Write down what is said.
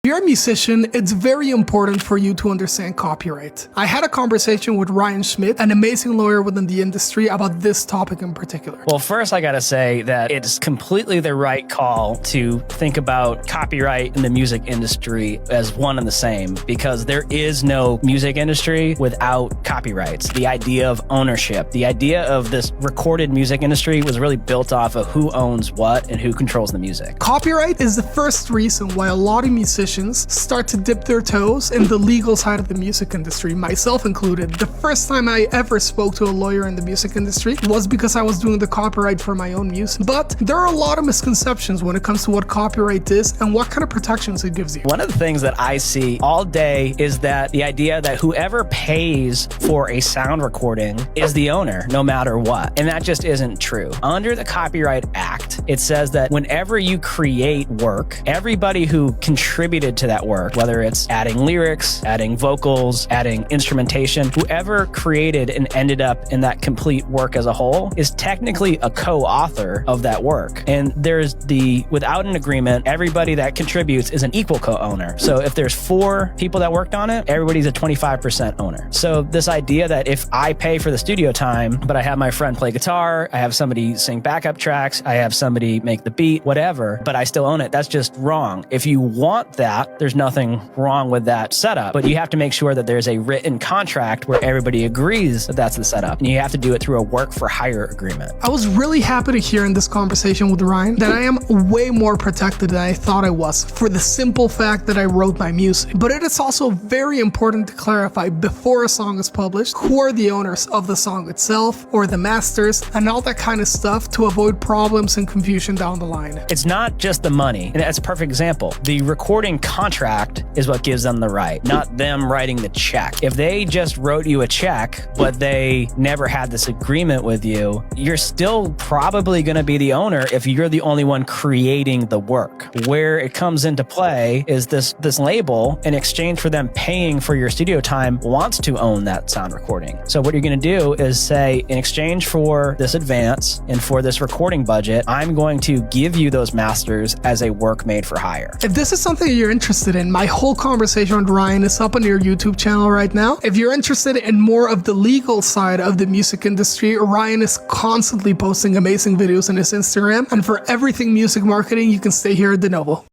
If you're a musician, it's very important for you to understand copyright. I had a conversation with Ryan Schmidt, an amazing lawyer within the industry, about this topic in particular. Well, first I gotta say that it's completely the right call to think about copyright in the music industry as one and the same, because there is no music industry without copyrights. The idea of ownership, the idea of this recorded music industry was really built off of who owns what and who controls the music. Copyright is the first reason why a lot of musicians start to dip their toes in the legal side of the music industry, myself included. The first time I ever spoke to a lawyer in the music industry was because I was doing the copyright for my own music. But there are a lot of misconceptions when it comes to what copyright is and what kind of protections it gives you. One of the things that I see all day is that the idea that whoever pays for a sound recording is the owner, no matter what. And that just isn't true. Under the Copyright Act, it says that whenever you create work, everybody who contributed to that work, whether it's adding lyrics, adding vocals, adding instrumentation, whoever created and ended up in that complete work as a whole is technically a co-author of that work. And without an agreement, everybody that contributes is an equal co-owner. So if there's 4 people that worked on it, everybody's a 25% owner. So this idea that if I pay for the studio time, but I have my friend play guitar, I have somebody sing backup tracks, I have somebody make the beat, whatever, but I still own it, that's just wrong. If you want that, there's nothing wrong with that setup, but you have to make sure that there's a written contract where everybody agrees that that's the setup, and you have to do it through a work for hire agreement. I was really happy to hear in this conversation with Ryan that I am way more protected than I thought I was, for the simple fact that I wrote my music. But it is also very important to clarify before a song is published who are the owners of the song itself, or the masters, and all that kind of stuff, to avoid problems and confusion down the line. It's not just the money, and that's a perfect example. The recording contract is what gives them the right, not them writing the check. If they just wrote you a check, but they never had this agreement with you, you're still probably going to be the owner if you're the only one creating the work. Where it comes into play is this label, in exchange for them paying for your studio time, wants to own that sound recording. So what you're going to do is say, in exchange for this advance and for this recording budget, I'm going to give you those masters as a work made for hire. If this is something you're interested in, my whole conversation with Ryan is up on your YouTube channel right now. If you're interested in more of the legal side of the music industry, Ryan is constantly posting amazing videos on his Instagram. And for everything music marketing, you can stay here at Denovo.